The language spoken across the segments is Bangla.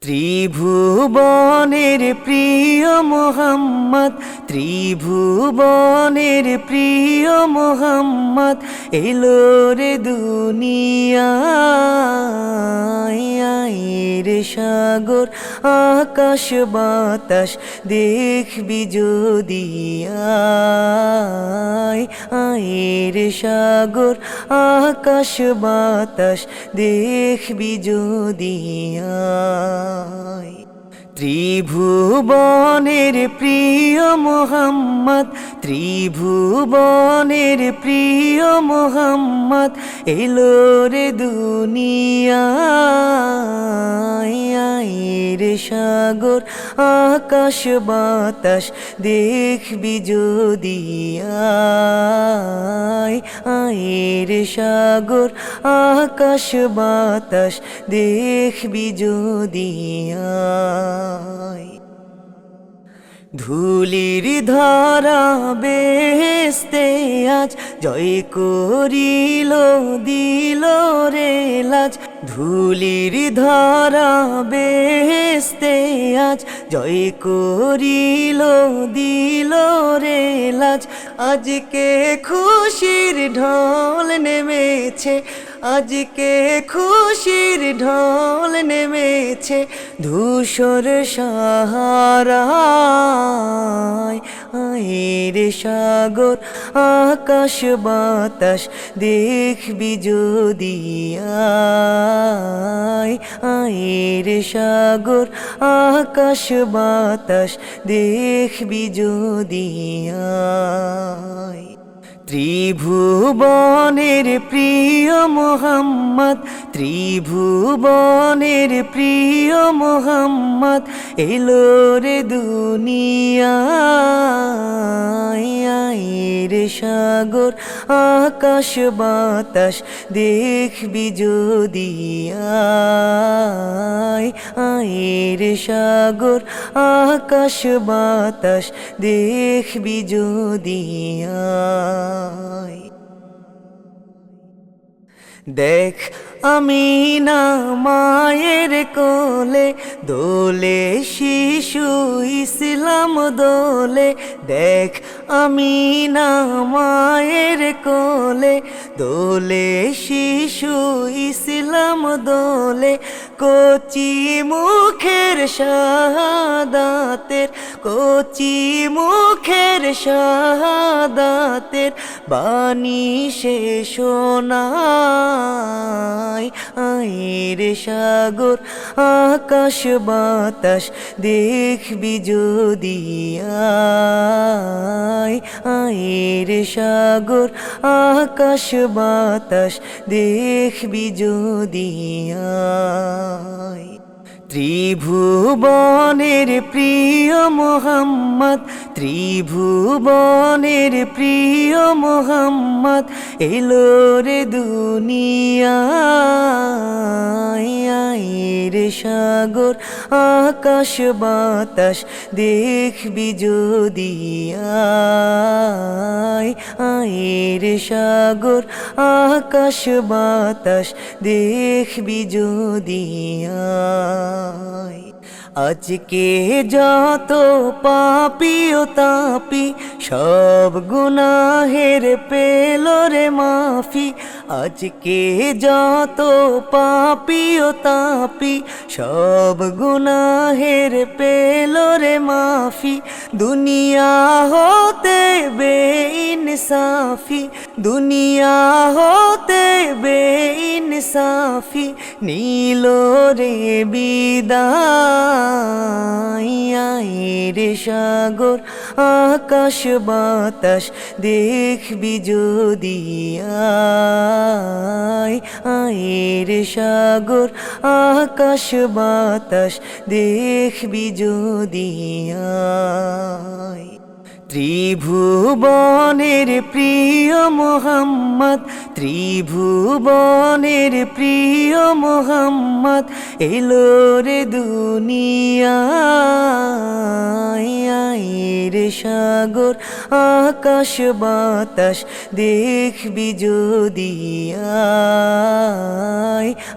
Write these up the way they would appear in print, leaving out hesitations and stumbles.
ত্রিভুবনের প্রিয় মোহাম্মদ, ত্রিভুবনের প্রিয় মোহাম্মদ এলো রে দুনিয়ায়। রে সাগর আকাশ বাতাস দেখবি যদি রে সাগর আকাশ বাতাস দেখবি যদি ত্রিভুবনের প্রিয় মোহাম্মদ, ত্রিভুবনের প্রিয় মোহাম্মদ এলো রে দুনিয়ায়। রে সাগর আকাশ বাতাস দেখবি যদি রে সাগর আকাশ বাতাস দেখবি যদি ধুলির ধারা বেহেশতে আজ জয় করিল দিল রে লাজ। ধুলির ধারা বেহেশতে আজ জয় করিল দিল রে লাজ। আজকে খুশির ঢল নেমেছে, আজকে খুশির ঢল নেমেছে ধূসর সাহারায়। রে সাগর আকাশ বাতাস দেখবি যদি রে সাগর আকাশ বাতাস দেখবি যদি ত্রিভুবনের প্রিয় মোহাম্মদ, ত্রিভুবনের প্রিয় মোহাম্মদ এলো রে দুনিয়ায়। রে সাগর আকাশ বাতাস দেখবি যদি রে সাগর আকাশ বাতাস দেখবি যদি দেখ আমিনা মায়ের কোলে দোলে শিশু ইসলাম দোলে। দেখ আমিনা মায়ের কোলে দোলে শিশু ইসলাম দোলে। কচি মুখের শাহাদাতের, কচি মুখের শাহাদাতের বাণী সে শোনায়। রে সাগর আকাশ বাতাস দেখবি যদি রে সাগর আকাশ বাতাস দেখবি যদি ত্রিভুবনের প্রিয় মোহাম্মদ, ত্রিভুবনের প্রিয় মোহাম্মদ এলো রে দুনিয়ায়। রে সাগর আকাশ বাতাস দেখবি যদি রে সাগর আকাশ বাতাস দেখবি যদি আজকে যত পাপী ও তাপী সব গুনাহের পেল রে মাফি। আজকে যত পাপী ও তাপী সব গুনাহের পেল রে মাফি। দুনিয়া হতে বেইনসাফি, দুনিয়া হতে বেইনসাফি নীল রে বিদায়। রে সাগর আকাশ বাতাস দেখবি যদি রে সাগর আকাশ বাতাস দেখবি যদি ত্রিভুবনের প্রিয় মোহাম্মদ, ত্রিভুবনের প্রিয় মোহাম্মদ এলো রে দুনিয়ায়। রে সাগর আকাশ বাতাস দেখবি যদি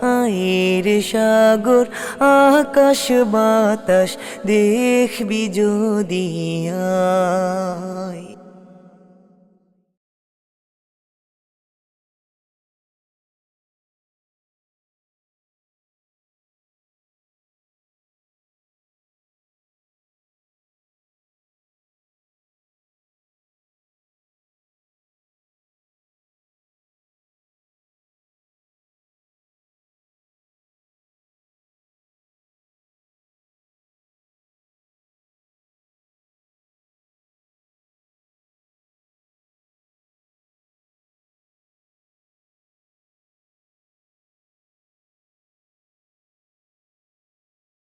আয় রে সাগর আকাশ বাতাস দেখবি যদি আয়।